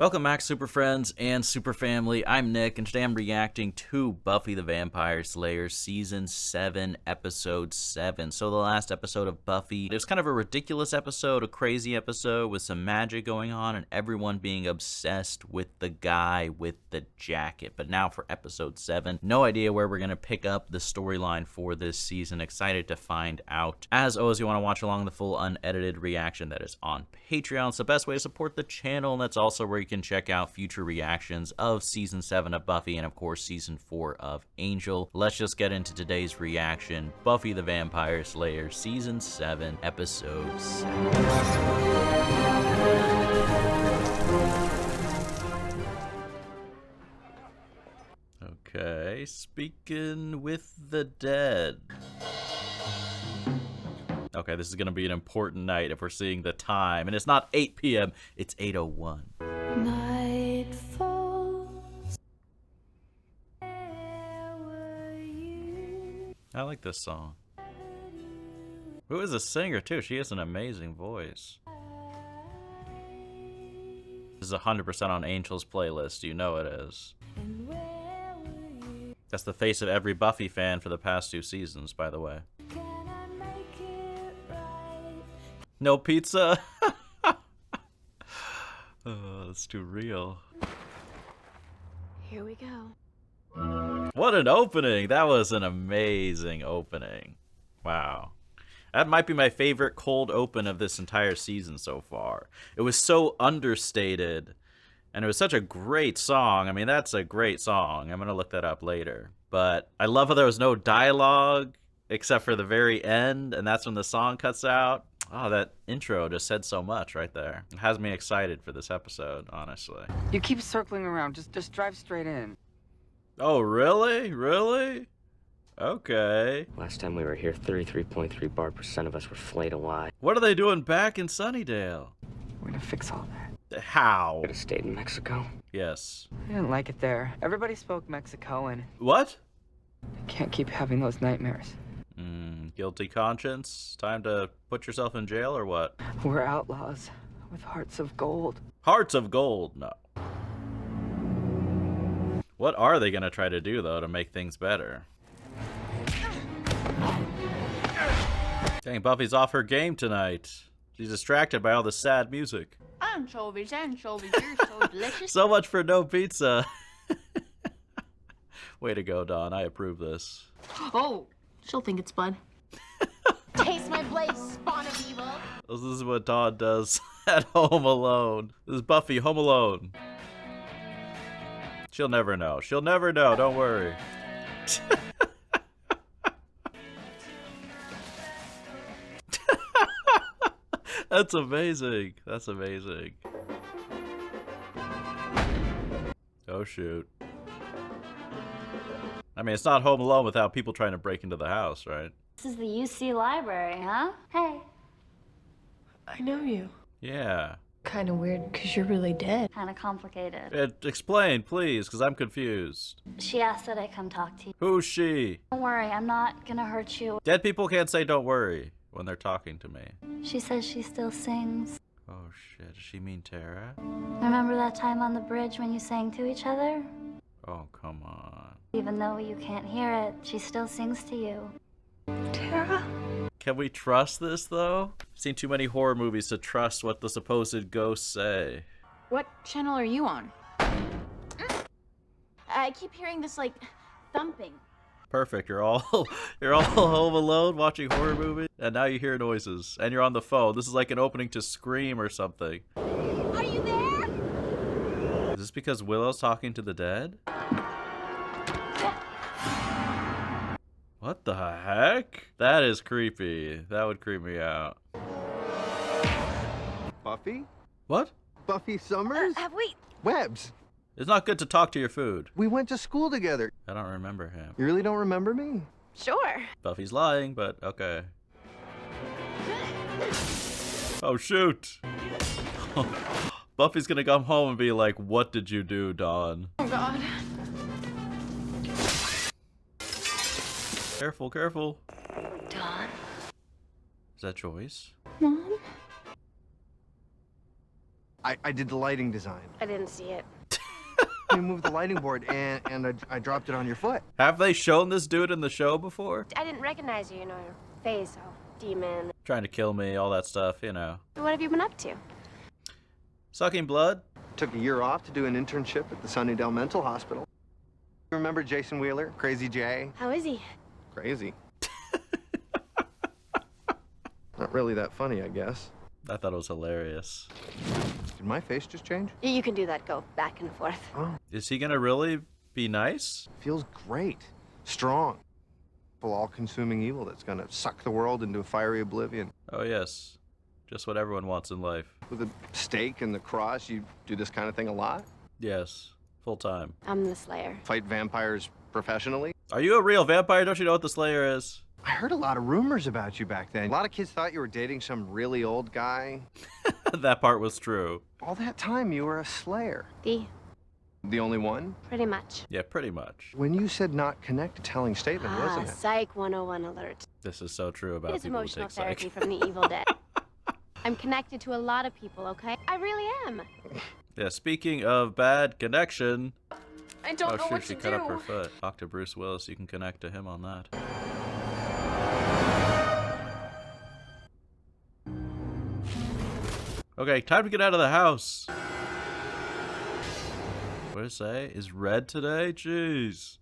Welcome back, Super Friends and Super Family. I'm Nick, and today I'm reacting to Buffy the Vampire Slayer Season 7, Episode 7. So the last episode of Buffy, it was kind of a ridiculous episode, a crazy episode with some magic going on and everyone being obsessed with the guy with the jacket. But now for Episode 7, no idea where we're going to pick up the storyline for this season. Excited to find out. As always, you want to watch along the full unedited reaction that is on Patreon. It's the best way to support the channel, and that's also where you can check out future reactions of Season 7 of Buffy and, of course, Season 4 of Angel. Let's just get into today's reaction. Buffy the Vampire Slayer, Season 7, Episode 7. Okay, speaking with the dead. Okay, this is going to be an important night if we're seeing the time. And it's not 8 p.m., it's 8:01. Night falls. Where were you? I like this song. Who is a singer, too? She has an amazing voice. This is 100% on Angel's playlist. You know it is. And where were you? That's the face of every Buffy fan for the past 2 seasons, by the way. Can I make it right? No pizza? Oh, that's too real. Here we go. What an opening! That was an amazing opening. Wow. That might be my favorite cold open of this entire season so far. It was so understated, and it was such a great song. I mean, that's a great song. I'm going to look that up later. But I love how there was no dialogue except for the very end, and that's when the song cuts out. Oh, that intro just said so much right there. It has me excited for this episode, honestly. You keep circling around. Just drive straight in. Oh, really? Really? Okay. Last time we were here, 33.3 bar% of us were flayed alive. What are they doing back in Sunnydale? We're gonna fix all that. How? Could have stayed in Mexico. Yes. I didn't like it there. Everybody spoke Mexico, and What? I can't keep having those nightmares. Guilty conscience? Time to put yourself in jail or what? We're outlaws with hearts of gold. Hearts of gold? No. What are they gonna try to do, though, to make things better? Dang, Buffy's off her game tonight. She's distracted by all the sad music. Anchovies, you're so delicious. So much for no pizza. Way to go, Dawn. I approve this. Oh, she'll think it's blood. Taste my blade, spawn of evil. This is what Dawn does at Home Alone. This is Buffy Home Alone. She'll never know. She'll never know. Don't worry. That's amazing. That's amazing. Oh, shoot. I mean, it's not Home Alone without people trying to break into the house, right? This is the UC library, huh? Hey. I know you. Yeah. Kind of weird, because you're really dead. Kind of complicated. Explain, please, because I'm confused. She asked that I come talk to you. Who's she? Don't worry, I'm not gonna hurt you. Dead people can't say don't worry when they're talking to me. She says she still sings. Oh, shit. Does she mean Tara? Remember that time on the bridge when you sang to each other? Oh, come on. Even though you can't hear it, she still sings to you. Tara? Can we trust this, though? I've seen too many horror movies to trust what the supposed ghosts say. What channel are you on? I keep hearing this, like, thumping. Perfect. You're all home alone watching horror movies, and now you hear noises, and you're on the phone. This is like an opening to Scream or something. Are you there? Is this because Willow's talking to the dead? What the heck? That is creepy. That would creep me out. Buffy? What? Buffy Summers? Wait. Webbs. It's not good to talk to your food. We went to school together. I don't remember him. You really don't remember me? Sure. Buffy's lying, but okay. Oh, shoot. Buffy's gonna come home and be like, what did you do, Dawn? Oh, God. Careful, careful. Dawn? Is that Joyce? Mom? I did the lighting design. I didn't see it. You moved the lighting board and I dropped it on your foot. Have they shown this dude in the show before? I didn't recognize you, your face, oh, demon. Trying to kill me, all that stuff, you know. What have you been up to? Sucking blood? Took a year off to do an internship at the Sunnydale Mental Hospital. Remember Jason Wheeler, Crazy Jay? How is he? Crazy. Not really that funny, I guess. I thought it was hilarious. Did my face just change? You can do that, go back and forth. Oh, Is he gonna really be nice? feels great. Strong. All-consuming evil that's gonna suck the world into a fiery oblivion. Oh yes. Just what everyone wants in life. With a stake and the cross, you do this kind of thing a lot? Yes. Full time. I'm the Slayer. Fight vampires professionally? Are you a real vampire? Don't you know what the Slayer is? I heard a lot of rumors about you back then. A lot of kids thought you were dating some really old guy. That part was true. All that time, you were a slayer. The only one? Pretty much. Yeah, pretty much. When you said not connect, a telling statement, wasn't it? Psych 101 alert. This is so true about It's people who emotional take psych. therapy from the evil dead. I'm connected to a lot of people, okay? I really am. Yeah, speaking of bad connection. I don't Oh know shoot, what she to cut do. up her foot. Talk to Bruce Willis, you can connect to him on that. Okay, time to get out of the house. What did it say? Is red today? Jeez.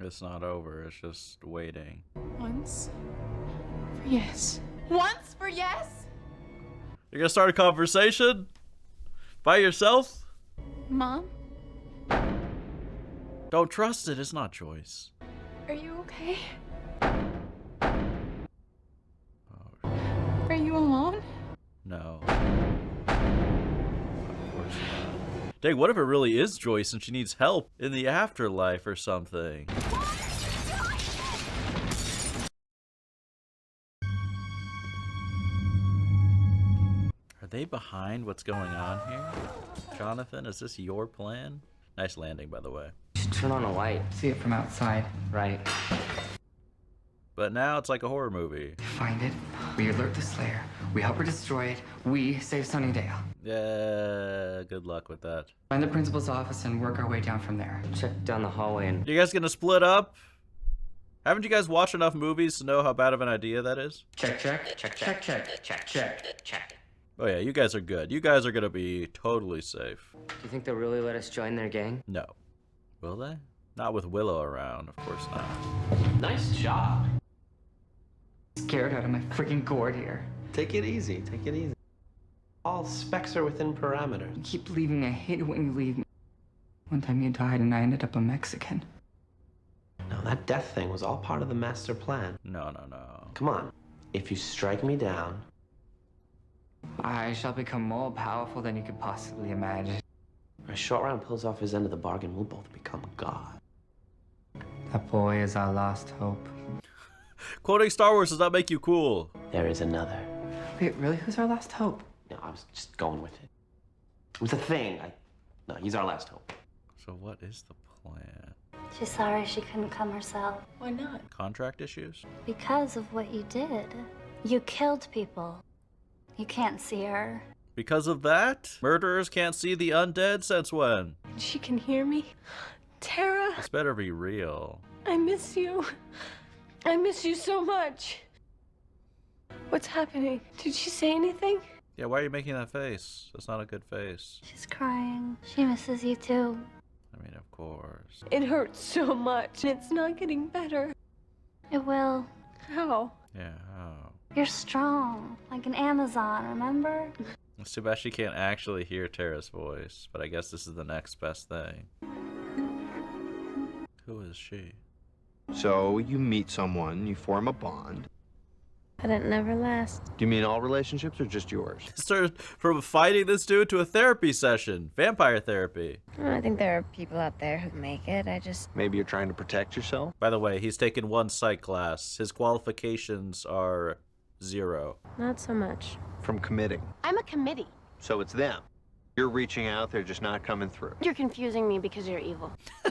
It's not over, it's just waiting. Once for yes. Once for yes? You're gonna start a conversation? By yourself? Mom, Don't trust it, it's not Joyce. are you okay? Oh, Are you alone? no. Of course not. Dang, what if it really is Joyce and she needs help in the afterlife or something? Are they behind what's going on here? Jonathan, is this your plan? Nice landing, by the way. Just turn on a light. See it from outside. Right. But now it's like a horror movie. Find it. We alert the Slayer. We help her destroy it. We save Sunnydale. Yeah, good luck with that. Find the principal's office and work our way down from there. Check down the hallway and You guys gonna split up? Haven't you guys watched enough movies to know how bad of an idea that is? Check, check, check, check, check, check, check, check. Oh yeah, you guys are good. You guys are gonna be totally safe. do you think they'll really let us join their gang? No. Will they? Not with Willow around, of course not. Nice job. Scared out of my freaking gourd here. Take it easy. Take it easy. All specs are within parameters. You keep leaving me. I hate it when you leave me. One time you died and I ended up a Mexican. No, that death thing was all part of the master plan. No, no, no. Come on. If you strike me down, I shall become more powerful than you could possibly imagine. or Short Round pulls off his end of the bargain, we'll both become God. That boy is our last hope. Quoting Star Wars does not make you cool. There is another. Wait, really? Who's our last hope? No, I was just going with it. It was a thing. No, he's our last hope. So what is the plan? She's sorry she couldn't come herself. Why not? Contract issues? Because of what you did. You killed people. You can't see her. Because of that? Murderers can't see the undead since when? She can hear me. Tara, This better be real. I miss you. I miss you so much. What's happening? Did she say anything? Yeah, why are you making that face? That's not a good face. She's crying. She misses you too. I mean, of course. It hurts so much. It's not getting better. It will. How? Yeah, oh. You're strong, like an Amazon, remember? It's too bad she can't actually hear Tara's voice, but I guess this is the next best thing. Who is she? So you meet someone, you form a bond. But it never lasts. Do you mean all relationships or just yours? Started from fighting this dude to a therapy session. Vampire therapy. I think there are people out there who make it. Maybe you're trying to protect yourself? By the way, he's taken one psych class. His qualifications are 0. Not so much. From committing. I'm a committee. So it's them. You're reaching out, they're just not coming through. You're confusing me because you're evil. I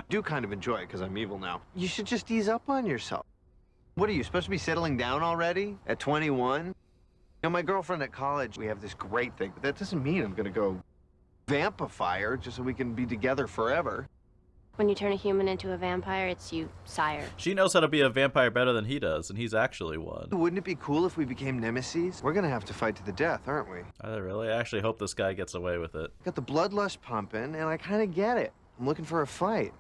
do kind of enjoy it because I'm evil now. You should just ease up on yourself. What are you, supposed to be settling down already? At 21? Now, my girlfriend at college, we have this great thing, but that doesn't mean I'm gonna go vampify her just so we can be together forever. When you turn a human into a vampire, it's you, sire. She knows how to be a vampire better than he does, and he's actually one. Wouldn't it be cool if we became nemesis? We're gonna have to fight to the death, aren't we? I really actually hope this guy gets away with it. Got the bloodlust pumping, and I kind of get it. I'm looking for a fight.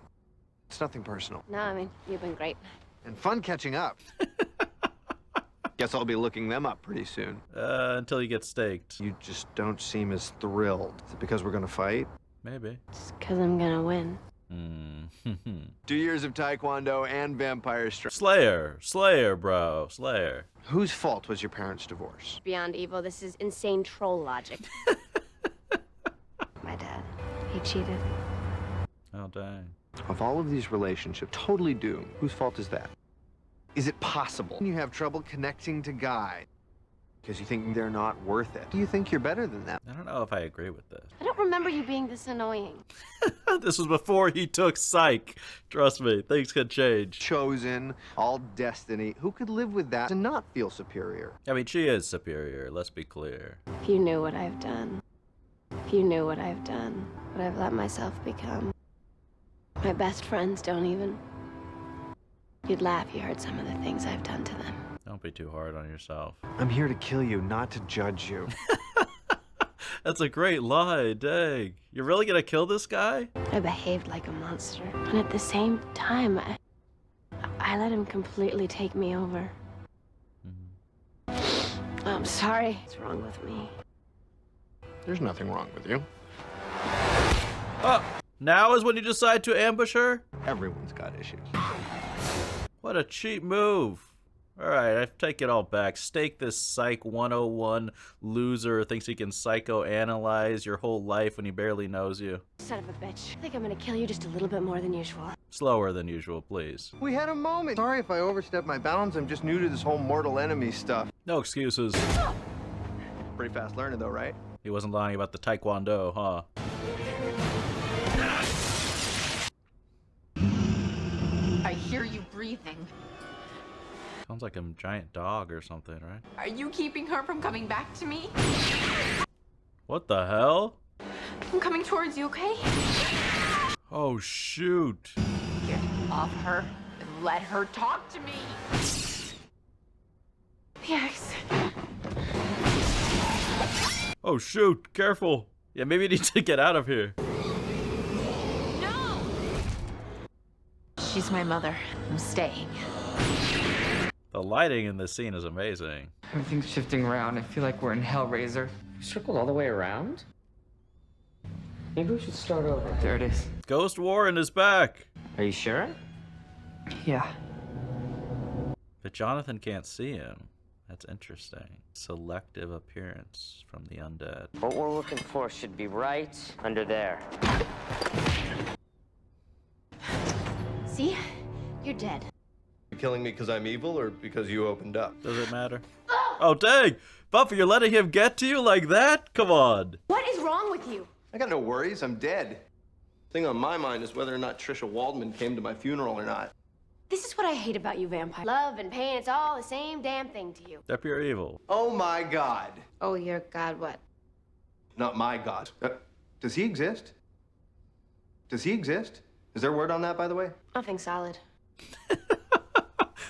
It's nothing personal. No, I mean, you've been great. And fun catching up. Guess I'll be looking them up pretty soon. Until you get staked. You just don't seem as thrilled. Is it because we're gonna fight? Maybe. It's because I'm gonna win. 2 years of taekwondo and vampire strength. Slayer, bro. Slayer. Whose fault was your parents' divorce? Beyond evil, this is insane troll logic. My dad, he cheated. Oh, dang. Of all of these relationships, totally doomed, whose fault is that? Is it possible you have trouble connecting to guys because you think they're not worth it? You think you're better than them? I don't know if I agree with this. I don't remember you being this annoying. This was before he took psych. Trust me, things could change. Chosen, all destiny. Who could live with that and not feel superior? I mean, she is superior, let's be clear. If you knew what I've done, if you knew what I've done, what I've let myself become. My best friends don't even. You'd laugh if you heard some of the things I've done to them. Don't be too hard on yourself. I'm here to kill you, not to judge you. That's a great lie, dang. You're really gonna kill this guy? I behaved like a monster. And at the same time, I let him completely take me over. I'm sorry. What's wrong with me? There's nothing wrong with you. Oh, now is when you decide to ambush her? Everyone's got issues. What a cheap move. Alright, I take it all back. Stake this Psych 101 loser who thinks he can psychoanalyze your whole life when he barely knows you. Son of a bitch. I think I'm gonna kill you just a little bit more than usual. Slower than usual, please. We had a moment. Sorry if I overstepped my bounds. I'm just new to this whole mortal enemy stuff. No excuses. Pretty fast learner though, right? He wasn't lying about the taekwondo, huh? I hear you breathing. Sounds like a giant dog or something, right? Are you keeping her from coming back to me? What the hell? I'm coming towards you, okay? Oh, shoot. Get off her and let her talk to me. The X. Oh, shoot. Careful. Yeah, maybe you need to get out of here. No! She's my mother. I'm staying. The lighting in this scene is amazing. Everything's shifting around. I feel like we're in Hellraiser. We circled all the way around? Maybe we should start over. There it is. Ghost Warren is back. Are you sure? Yeah. But Jonathan can't see him. That's interesting. Selective appearance from the undead. What we're looking for should be right under there. See? You're dead. You killing me because I'm evil or because you opened up? Does it matter? Oh, dang! Buffy, you're letting him get to you like that? Come on. What is wrong with you? I got no worries. I'm dead. Thing on my mind is whether or not Trisha Waldman came to my funeral or not. This is what I hate about you, vampire. Love and pain, it's all the same damn thing to you. They're pure evil. Oh my God. Oh, your God, what? Not my God. Does he exist? Does he exist? Is there word on that, by the way? Nothing solid.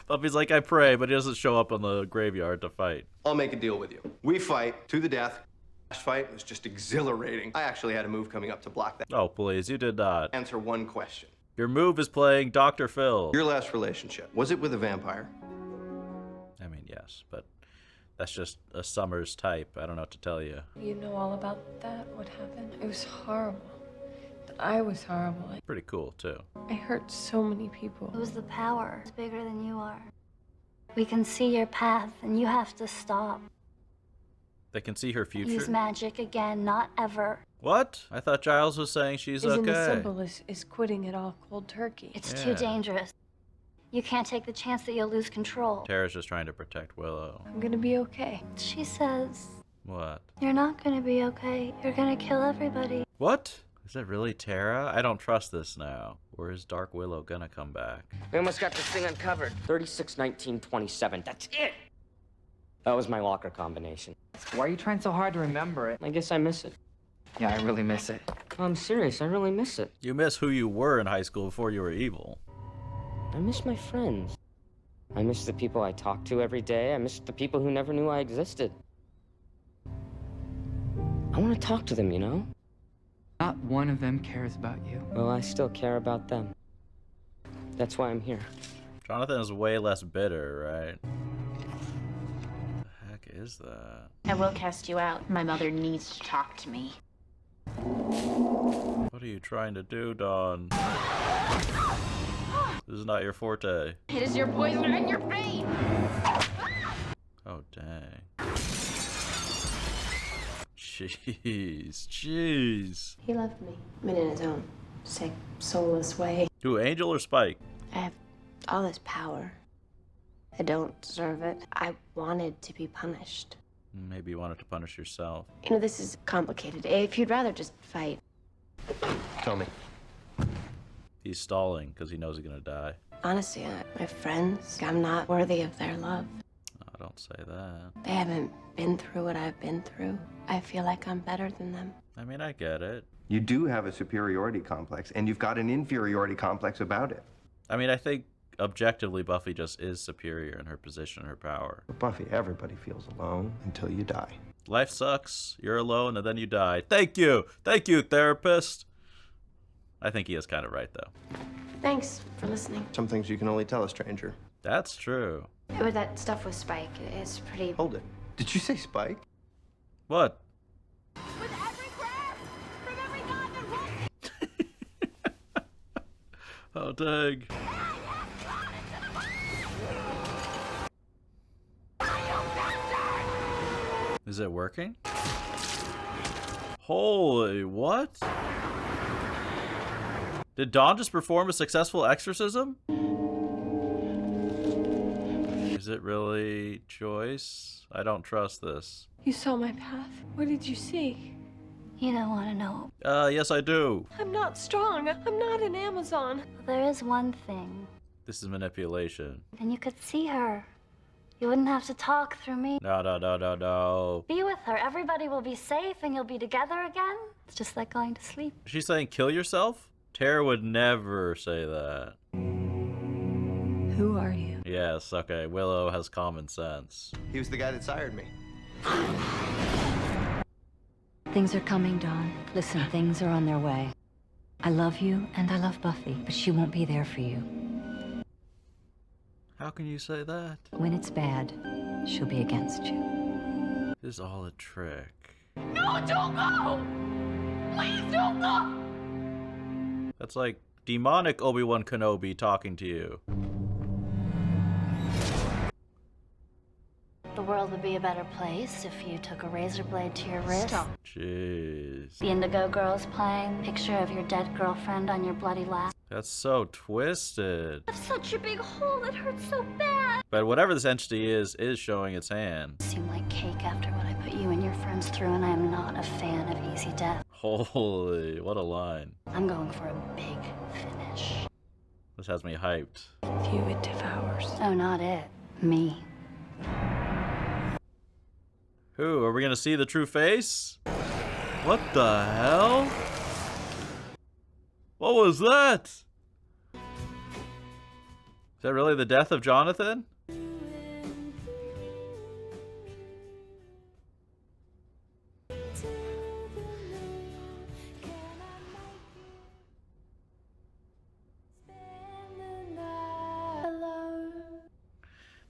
Buffy's like, I pray, but he doesn't show up on the graveyard to fight. I'll make a deal with you. We fight to the death. Last fight was just exhilarating. I actually had a move coming up to block that. Oh, please, you did not. Answer one question. Your move is playing Dr. Phil. Your last relationship, was it with a vampire? I mean, yes, but that's just a Summers type. I don't know what to tell you. You know all about that? What happened? It was horrible. I was horrible. Pretty cool, too. I hurt so many people. It was the power. It's bigger than you are. We can see your path, and you have to stop. They can see her future? Use magic again, not ever. What? I thought Giles was saying she's Isn't okay. the symbol is quitting it all cold turkey. It's too dangerous. You can't take the chance that you'll lose control. Tara's just trying to protect Willow. I'm gonna be okay. She says, What? you're not gonna be okay. You're gonna kill everybody. What? Is it really Tara? I don't trust this now. Or is Dark Willow gonna come back? We almost got this thing uncovered. 36, 19, 27. That's it! That was my locker combination. Why are you trying so hard to remember it? I guess I miss it. Yeah, I really miss it. I'm serious, I really miss it. You miss who you were in high school before you were evil. I miss my friends. I miss the people I talk to every day. I miss the people who never knew I existed. I want to talk to them, you know? Not one of them cares about you. Well, I still care about them. That's why I'm here. Jonathan is way less bitter, right? The heck is that? I will cast you out. My mother needs to talk to me. What are you trying to do, Dawn? This is not your forte. It is your poison and your pain. Oh, dang. Jeez. He loved me, but in his own sick, soulless way. Who, Angel or Spike? I have all this power. I don't deserve it. I wanted to be punished. Maybe you wanted to punish yourself. You know, this is complicated. If you'd rather just fight. Tell me. He's stalling because he knows he's gonna die. Honestly, my friends, I'm not worthy of their love. Oh, don't say that. They haven't been through what I've been through. I feel like I'm better than them. I mean, I get it. You do have a superiority complex, and you've got an inferiority complex about it. I mean, I think objectively Buffy just is superior in her position, her power. Buffy, everybody feels alone until you die. Life sucks. You're alone and then you die. Thank you. Thank you, therapist. I think he is kind of right, though. Thanks for listening. Some things you can only tell a stranger. That's true. But that stuff with Spike is pretty... Hold it. Did you say Spike? What? With every prayer from every god that walks. Oh, dang. Is it working? Holy, what? Did Dawn just perform a successful exorcism? Is it really Joyce? I don't trust this. You saw my path. What did you see? You don't want to know. Yes, I do. I'm not strong. I'm not an Amazon. There is one thing. This is manipulation. And you could see her. You wouldn't have to talk through me. No. Be with her. Everybody will be safe and you'll be together again. It's just like going to sleep. She's saying kill yourself? Tara would never say that. Who are you? Yes, okay. Willow has common sense. He was the guy that sired me. Things are coming, Dawn. Listen, things are on their way. I love you and I love Buffy, but she won't be there for you. How can you say that? When it's bad, she'll be against you. This is all a trick. No, don't go! Please don't go! That's like demonic Obi-Wan Kenobi talking to you. The world would be a better place if you took a razor blade to your wrist. Stop. Jeez. The Indigo Girls playing. Picture of your dead girlfriend on your bloody lap. That's so twisted. I have such a big hole, it hurts so bad. But whatever this entity is showing its hand. Seemed like cake after what I put you and your friends through, and I am not a fan of easy death. Holy, what a line. I'm going for a big finish. This has me hyped. You, it devours. Oh, not it. Me. Who? Are we gonna see the true face? What the hell? What was that? Is that really the death of Jonathan?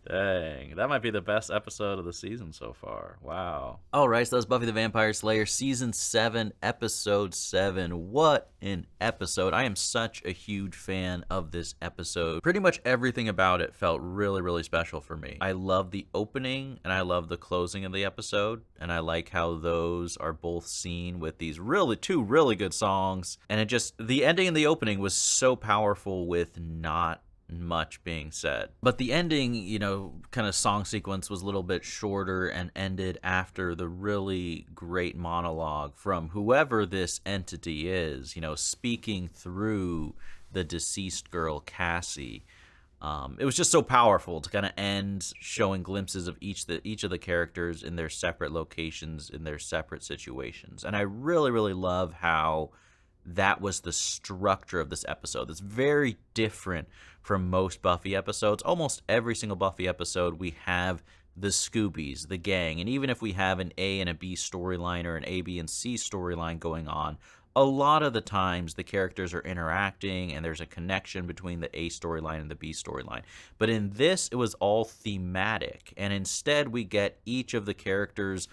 Dang, that might be the best episode of the season so far. Wow. All right, so that's Buffy the Vampire Slayer Season 7, Episode 7. What an episode. I am such a huge fan of this episode. Pretty much everything about it felt really, really special for me. I love the opening and I love the closing of the episode. And I like how those are both seen with these two really good songs. And it just, the ending and the opening was so powerful with not much being said. But the ending, you know, kind of song sequence was a little bit shorter and ended after the really great monologue from whoever this entity is, you know, speaking through the deceased girl, Cassie. It was just so powerful to kind of end showing glimpses of each of the characters in their separate locations, in their separate situations. And I really, really love how that was the structure of this episode. It's very different from most Buffy episodes. Almost every single Buffy episode, we have the Scoobies, the gang, and even if we have an A and a B storyline or an A, B, and C storyline going on, a lot of the times the characters are interacting and there's a connection between the A storyline and the B storyline. But in this, it was all thematic, and instead we get each of the characters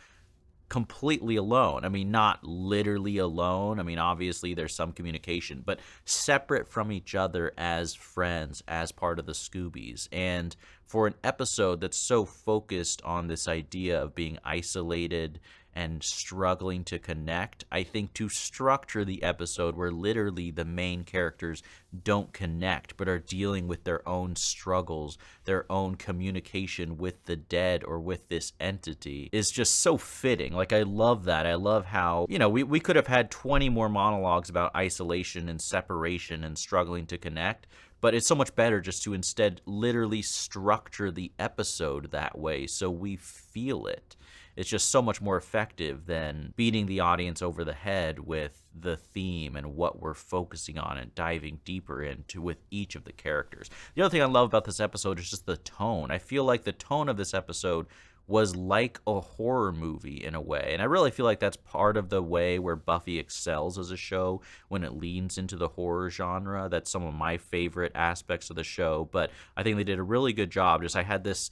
completely alone. I mean, not literally alone. I mean, obviously there's some communication, but separate from each other as friends, as part of the Scoobies. And for an episode that's so focused on this idea of being isolated and struggling to connect, I think to structure the episode where literally the main characters don't connect but are dealing with their own struggles, their own communication with the dead or with this entity is just so fitting. Like, I love that. I love how, you know, we could have had 20 more monologues about isolation and separation and struggling to connect, but it's so much better just to instead literally structure the episode that way so we feel it. It's just so much more effective than beating the audience over the head with the theme and what we're focusing on and diving deeper into with each of the characters. The other thing I love about this episode is just the tone. I feel like the tone of this episode was like a horror movie in a way. And I really feel like that's part of the way where Buffy excels as a show, when it leans into the horror genre. That's some of my favorite aspects of the show. But I think they did a really good job. I had this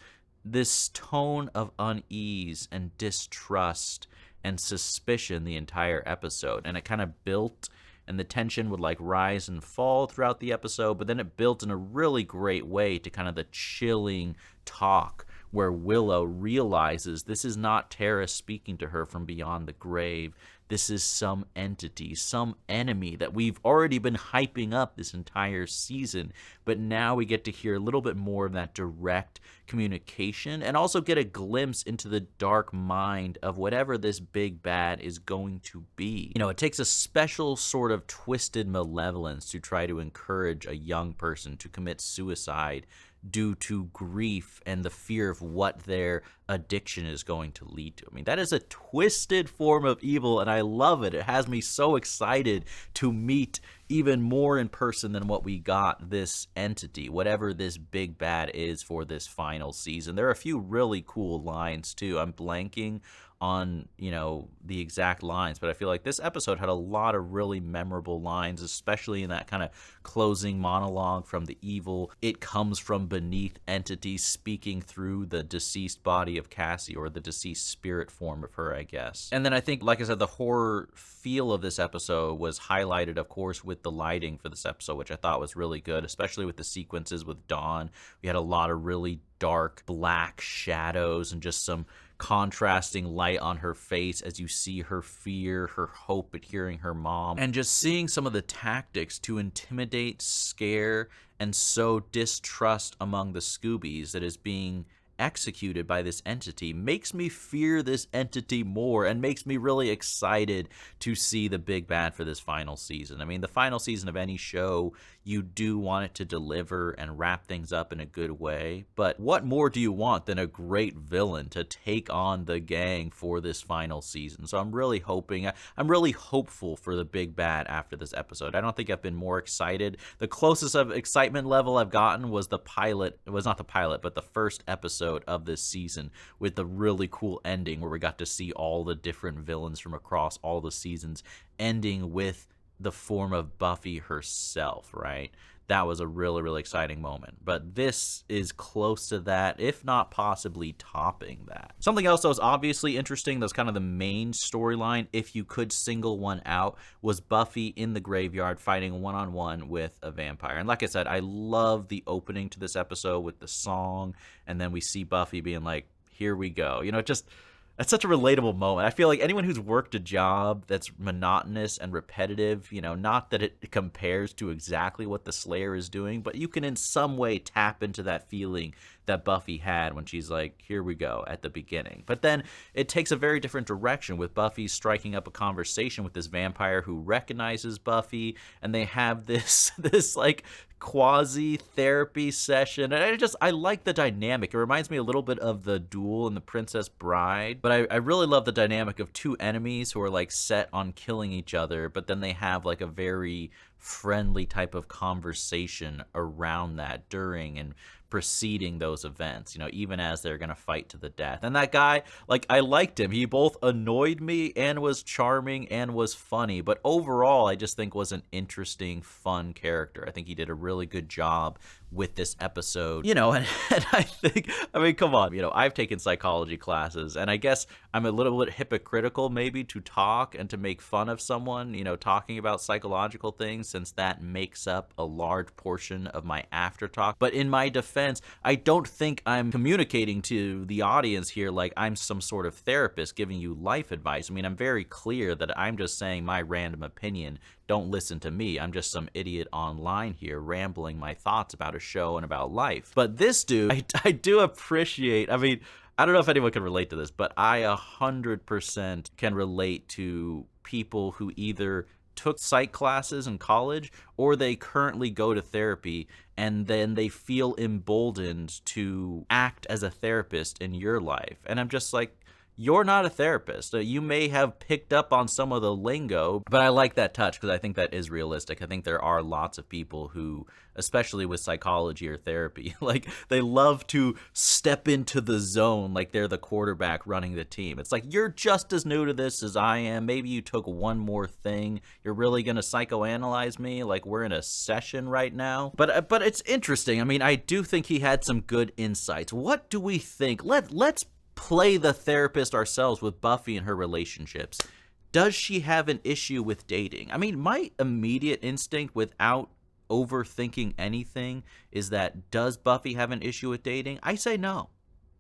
tone of unease and distrust and suspicion the entire episode, and it kind of built, and the tension would like rise and fall throughout the episode, but then it built in a really great way to kind of the chilling talk where Willow realizes this is not Tara speaking to her from beyond the grave. This is some entity, some enemy that we've already been hyping up this entire season, but now we get to hear a little bit more of that direct communication and also get a glimpse into the dark mind of whatever this big bad is going to be. You know, it takes a special sort of twisted malevolence to try to encourage a young person to commit suicide due to grief and the fear of what their addiction is going to lead to. I mean, that is a twisted form of evil, and I love it. It has me so excited to meet even more in person than what we got this entity, whatever this big bad is for this final season. There are a few really cool lines, too. I'm blanking on, you know, the exact lines, but I feel like this episode had a lot of really memorable lines, especially in that kind of closing monologue from the evil "it comes from beneath" entity speaking through the deceased body of Cassie, or the deceased spirit form of her, I guess. And then I think, like I said, the horror feel of this episode was highlighted, of course, with the lighting for this episode, which I thought was really good, especially with the sequences with Dawn. We had a lot of really dark black shadows and just some contrasting light on her face as you see her fear, her hope at hearing her mom, and just seeing some of the tactics to intimidate, scare, and sow distrust among the Scoobies that is being executed by this entity makes me fear this entity more and makes me really excited to see the big bad for this final season. I mean, the final season of any show, you do want it to deliver and wrap things up in a good way, but what more do you want than a great villain to take on the gang for this final season? So I'm really hopeful for the big bad after this episode. I don't think I've been more excited. The closest of excitement level I've gotten was the pilot. It was not the pilot, but the first episode of this season, with the really cool ending where we got to see all the different villains from across all the seasons, ending with the form of Buffy herself, right? That was a really, really exciting moment. But this is close to that, if not possibly topping that. Something else that was obviously interesting, that's kind of the main storyline, if you could single one out, was Buffy in the graveyard fighting one-on-one with a vampire. And like I said, I love the opening to this episode with the song, and then we see Buffy being like, here we go. You know, that's such a relatable moment. I feel like anyone who's worked a job that's monotonous and repetitive, you know, not that it compares to exactly what the Slayer is doing, but you can in some way tap into that feeling that Buffy had when she's like, here we go, at the beginning. But then it takes a very different direction with Buffy striking up a conversation with this vampire who recognizes Buffy, and they have this like quasi therapy session. And I like the dynamic. It reminds me a little bit of The Duel and The Princess Bride, but I really love the dynamic of two enemies who are like set on killing each other, but then they have like a very friendly type of conversation around that during and preceding those events, you know, even as they're gonna fight to the death. And that guy, like, I liked him. He both annoyed me and was charming and was funny, but overall I just think was an interesting, fun character. I think he did a really good job with this episode, you know. And I think, I mean, come on, you know, I've taken psychology classes, and I guess I'm a little bit hypocritical maybe to talk and to make fun of someone, you know, talking about psychological things, since that makes up a large portion of my after talk. But in my defense, I don't think I'm communicating to the audience here like I'm some sort of therapist giving you life advice. I mean, I'm very clear that I'm just saying my random opinion. Don't listen to me. I'm just some idiot online here rambling my thoughts about a show and about life. But this dude, I do appreciate, I mean, I don't know if anyone can relate to this, but I 100% can relate to people who either took psych classes in college or they currently go to therapy, and then they feel emboldened to act as a therapist in your life. And I'm just like, you're not a therapist. You may have picked up on some of the lingo, but I like that touch because I think that is realistic. I think there are lots of people who, especially with psychology or therapy, like they love to step into the zone like they're the quarterback running the team. It's like, you're just as new to this as I am. Maybe you took one more thing. You're really going to psychoanalyze me like we're in a session right now. But it's interesting. I mean, I do think he had some good insights. What do we think? Let's play the therapist ourselves with Buffy and her relationships. Does she have an issue with dating? I mean, my immediate instinct without overthinking anything is that, does Buffy have an issue with dating? I say no.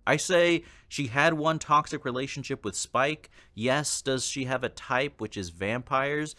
I say she had one toxic relationship with Spike. Yes, does she have a type, which is vampires?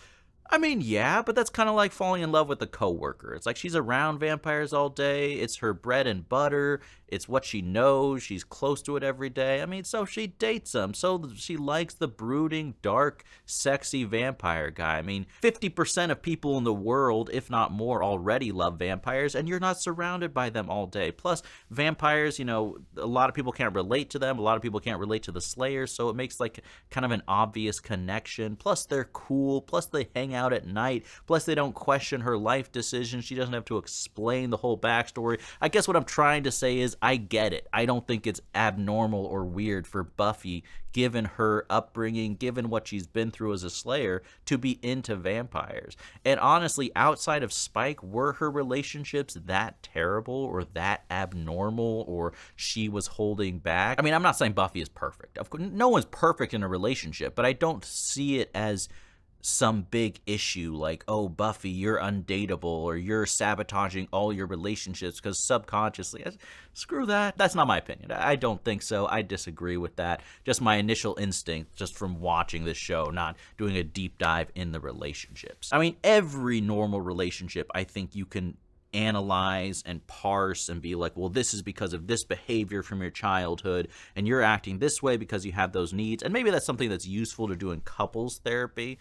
I mean, yeah, but that's kind of like falling in love with a coworker. It's like she's around vampires all day. It's her bread and butter. It's what she knows. She's close to it every day. I mean, so she dates them. So she likes the brooding, dark, sexy vampire guy. I mean, 50% of people in the world, if not more, already love vampires, and you're not surrounded by them all day. Plus, vampires, you know, a lot of people can't relate to them. A lot of people can't relate to the Slayers, so it makes like kind of an obvious connection. Plus, they're cool. Plus, they hang out at night. Plus, they don't question her life decisions. She doesn't have to explain the whole backstory. I guess what I'm trying to say is, I get it. I don't think it's abnormal or weird for Buffy, given her upbringing, given what she's been through as a Slayer, to be into vampires. And honestly, outside of Spike, were her relationships that terrible or that abnormal, or she was holding back? I mean, I'm not saying Buffy is perfect. Of course, no one's perfect in a relationship, but I don't see it as some big issue like, oh, Buffy, you're undateable, or you're sabotaging all your relationships because subconsciously. Screw that. That's not my opinion. I don't think so. I disagree with that. Just my initial instinct, just from watching this show, not doing a deep dive in the relationships. I mean, every normal relationship, I think you can analyze and parse and be like, well, this is because of this behavior from your childhood, and you're acting this way because you have those needs. And maybe that's something that's useful to do in couples therapy.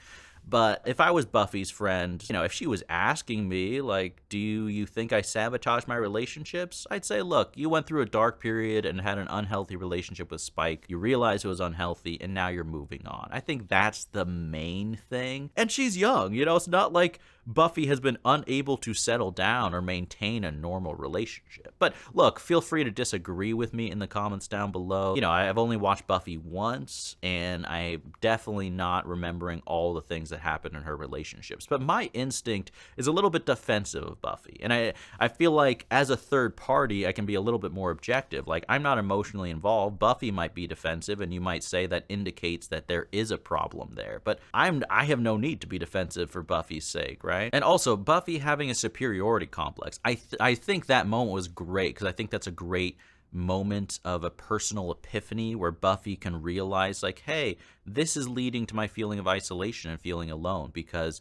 But if I was Buffy's friend, you know, if she was asking me, like, do you think I sabotage my relationships? I'd say, look, you went through a dark period and had an unhealthy relationship with Spike. You realized it was unhealthy, and now you're moving on. I think that's the main thing. And she's young, you know, it's not like Buffy has been unable to settle down or maintain a normal relationship. But look, feel free to disagree with me in the comments down below. You know, I've only watched Buffy once, and I'm definitely not remembering all the things that happened in her relationships. But my instinct is a little bit defensive of Buffy. And I feel like as a third party, I can be a little bit more objective. Like, I'm not emotionally involved. Buffy might be defensive, and you might say that indicates that there is a problem there. But I have no need to be defensive for Buffy's sake, right? And also, Buffy having a superiority complex. I think that moment was great, because I think that's a great moment of a personal epiphany where Buffy can realize, like, hey, this is leading to my feeling of isolation and feeling alone, because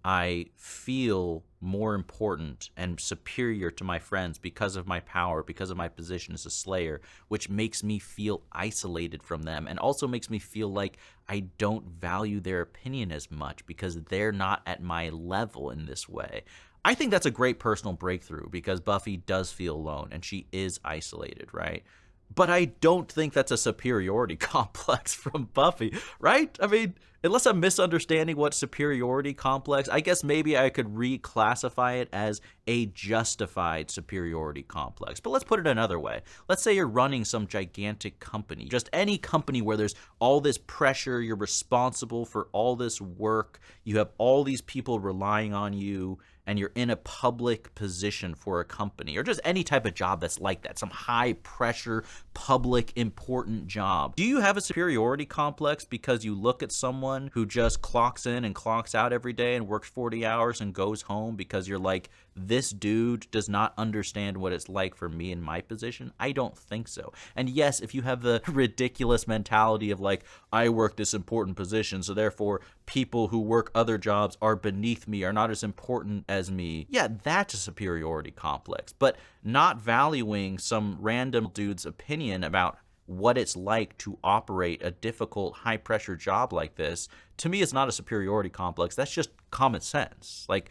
I feel more important and superior to my friends because of my power, because of my position as a Slayer, which makes me feel isolated from them and also makes me feel like I don't value their opinion as much because they're not at my level in this way. I think that's a great personal breakthrough because Buffy does feel alone and she is isolated, right? But I don't think that's a superiority complex from Buffy, right? I mean, unless I'm misunderstanding what superiority complex, I guess maybe I could reclassify it as a justified superiority complex. But let's put it another way. Let's say you're running some gigantic company, just any company where there's all this pressure, you're responsible for all this work, you have all these people relying on you, and you're in a public position for a company, or just any type of job that's like that, some high pressure, public, important job. Do you have a superiority complex because you look at someone who just clocks in and clocks out every day and works 40 hours and goes home because you're like, this dude does not understand what it's like for me in my position? I don't think so. And yes, if you have the ridiculous mentality of like, I work this important position, so therefore people who work other jobs are beneath me, are not as important as me. Yeah, that's a superiority complex. But not valuing some random dude's opinion about what it's like to operate a difficult, high-pressure job like this, to me, is not a superiority complex. That's just common sense. Like,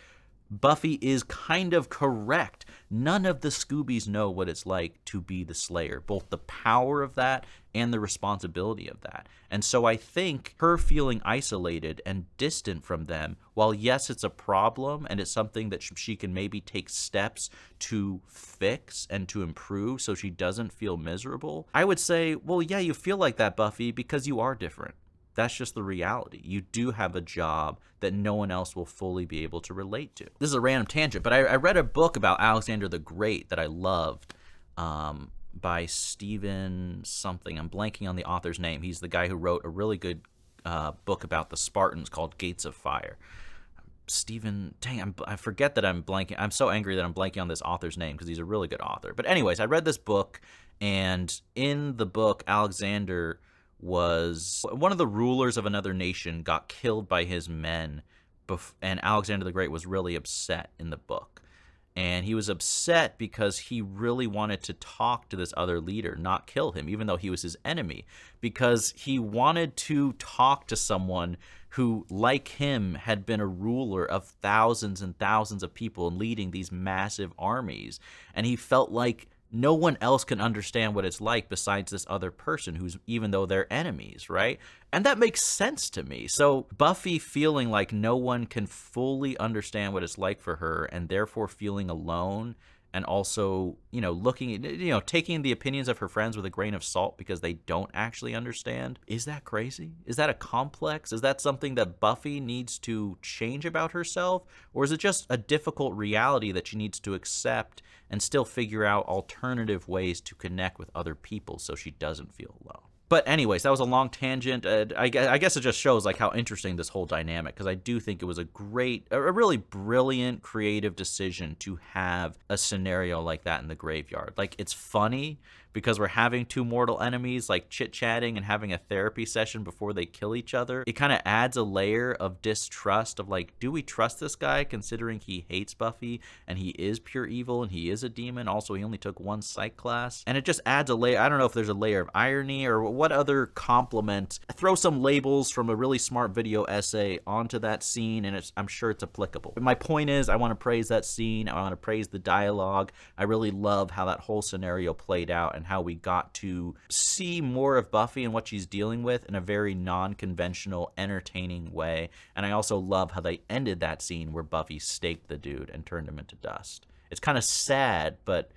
Buffy is kind of correct. None of the Scoobies know what it's like to be the Slayer, both the power of that and the responsibility of that. And so I think her feeling isolated and distant from them, while yes, it's a problem and it's something that she can maybe take steps to fix and to improve so she doesn't feel miserable, I would say, well, yeah, you feel like that, Buffy, because you are different. That's just the reality. You do have a job that no one else will fully be able to relate to. This is a random tangent, but I read a book about Alexander the Great that I loved by Stephen something. I'm blanking on the author's name. He's the guy who wrote a really good book about the Spartans called Gates of Fire. Stephen, dang, I forget that I'm blanking. I'm so angry that I'm blanking on this author's name because he's a really good author. But anyways, I read this book, and in the book, Alexander was one of the rulers of another nation, got killed by his men, and Alexander the Great was really upset in the book. And he was upset because he really wanted to talk to this other leader, not kill him, even though he was his enemy, because he wanted to talk to someone who, like him, had been a ruler of thousands and thousands of people and leading these massive armies. And he felt like no one else can understand what it's like besides this other person who's, even though they're enemies, right? And that makes sense to me. So Buffy feeling like no one can fully understand what it's like for her and therefore feeling alone, and also, you know, looking at, you know, taking the opinions of her friends with a grain of salt because they don't actually understand. Is that crazy? Is that a complex? Is that something that Buffy needs to change about herself? Or is it just a difficult reality that she needs to accept and still figure out alternative ways to connect with other people so she doesn't feel alone? But anyways, that was a long tangent. I guess it just shows like how interesting this whole dynamic, because I do think it was a really brilliant, creative decision to have a scenario like that in the graveyard. Like, it's funny because we're having two mortal enemies like chit-chatting and having a therapy session before they kill each other. It kind of adds a layer of distrust of like, do we trust this guy considering he hates Buffy and he is pure evil and he is a demon? Also, he only took one psych class. And it just adds a layer. I don't know if there's a layer of irony or what other compliment. Throw some labels from a really smart video essay onto that scene, and I'm sure it's applicable. But my point is, I want to praise that scene. I want to praise the dialogue. I really love how that whole scenario played out and how we got to see more of Buffy and what she's dealing with in a very non-conventional, entertaining way. And I also love how they ended that scene where Buffy staked the dude and turned him into dust. It's kind of sad, but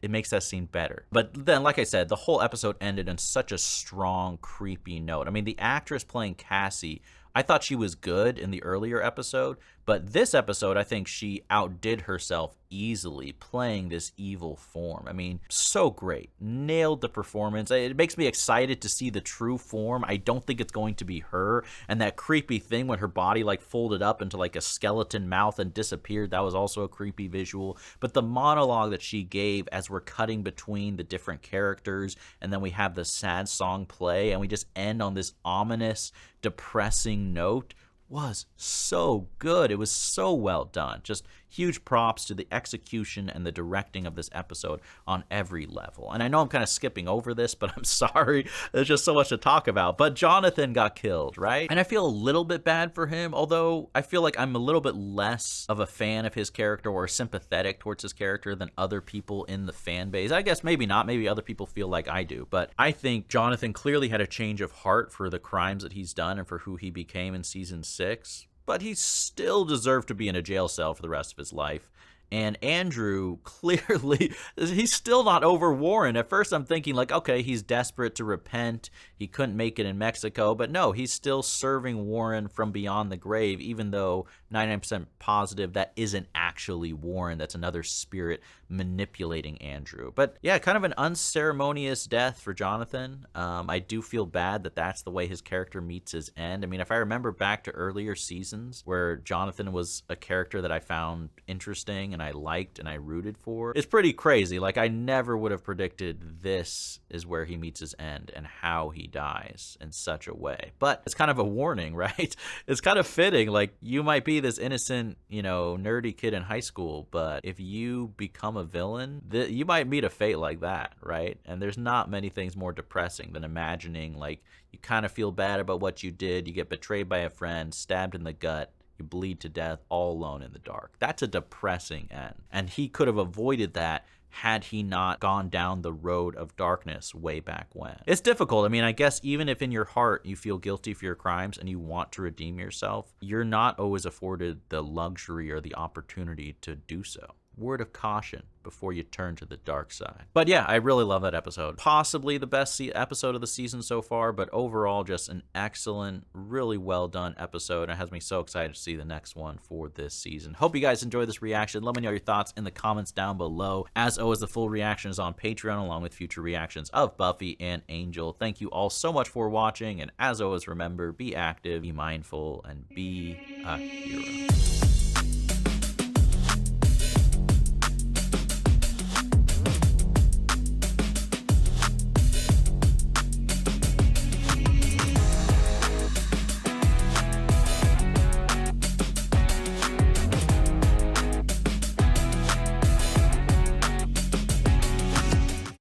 it makes that scene better. But then, like I said, the whole episode ended on such a strong, creepy note. I mean, the actress playing Cassie, I thought she was good in the earlier episode, but this episode, I think she outdid herself easily playing this evil form. I mean, so great. Nailed the performance. It makes me excited to see the true form. I don't think it's going to be her. And that creepy thing when her body like folded up into like a skeleton mouth and disappeared, that was also a creepy visual. But the monologue that she gave as we're cutting between the different characters, and then we have the sad song play, and we just end on this ominous, depressing note. was so good. It was so well done. Just huge props to the execution and the directing of this episode on every level. And I know I'm kind of skipping over this, but I'm sorry. There's just so much to talk about. But Jonathan got killed, right? And I feel a little bit bad for him, although I feel like I'm a little bit less of a fan of his character or sympathetic towards his character than other people in the fan base. I guess maybe not. Maybe other people feel like I do. But I think Jonathan clearly had a change of heart for the crimes that he's done and for who he became in season 6. But he still deserved to be in a jail cell for the rest of his life. And Andrew, clearly, he's still not over Warren. At first I'm thinking like, okay, he's desperate to repent. He couldn't make it in Mexico. But no, he's still serving Warren from beyond the grave, even though 99% positive that isn't actually Warren. That's another spirit manipulating Andrew. But yeah, kind of an unceremonious death for Jonathan. I do feel bad that that's the way his character meets his end. I mean, if I remember back to earlier seasons where Jonathan was a character that I found interesting and I liked and I rooted for, it's pretty crazy. Like, I never would have predicted this is where he meets his end and how he dies in such a way. But it's kind of a warning, right? It's kind of fitting. Like, you might be this innocent, you know, nerdy kid in high school, but if you become a villain, you might meet a fate like that, right? And there's not many things more depressing than imagining, like, you kind of feel bad about what you did, you get betrayed by a friend, stabbed in the gut, you bleed to death all alone in the dark. That's a depressing end. And he could have avoided that had he not gone down the road of darkness way back when. It's difficult. I mean, I guess even if in your heart you feel guilty for your crimes and you want to redeem yourself, you're not always afforded the luxury or the opportunity to do so. Word of caution before you turn to the dark side. But yeah, I really love that episode. Possibly the best episode of the season so far, but overall just an excellent, really well done episode. And it has me so excited to see the next one for this season. Hope you guys enjoyed this reaction. Let me know your thoughts in the comments down below. As always, the full reaction is on Patreon along with future reactions of Buffy and Angel. Thank you all so much for watching. And as always, remember, be active, be mindful, and be a hero.